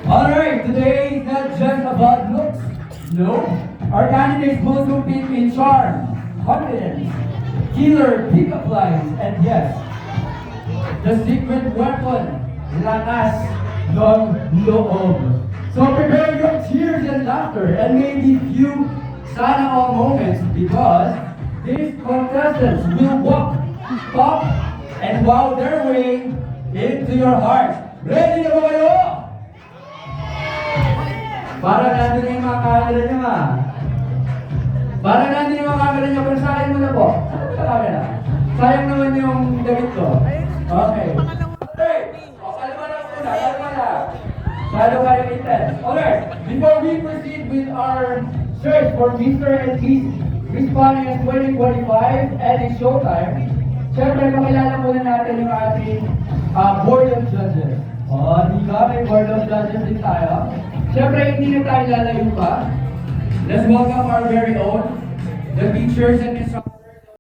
Alright, today is not just about looks. No, our candidates will compete in charm, confidence, killer pickup lines, and yes, the secret weapon, lakas ng loob. So prepare your tears and laughter and maybe few sana all moments because these contestants will walk, talk, and wow their way into your heart. Ready na ba kayo? Para nandun na yung mga camera niyo ma. Para nandun yung mga camera niyo, pero sa akin muna po. Saan yung camera? Sayang naman yung damit ko. Okay. Hey! O, kalma lang muna, kalma lang. Shadow kayo intense. Alright, before we proceed with our search for Mr. and Miss Finance 2025 and it's showtime, syempre pakilala muna natin yung ating board of judges. O, di ba? May board of judges din tayo. Siyempre, hindi na tayo lalayo pa. Let's welcome our very own, the teachers and instructors.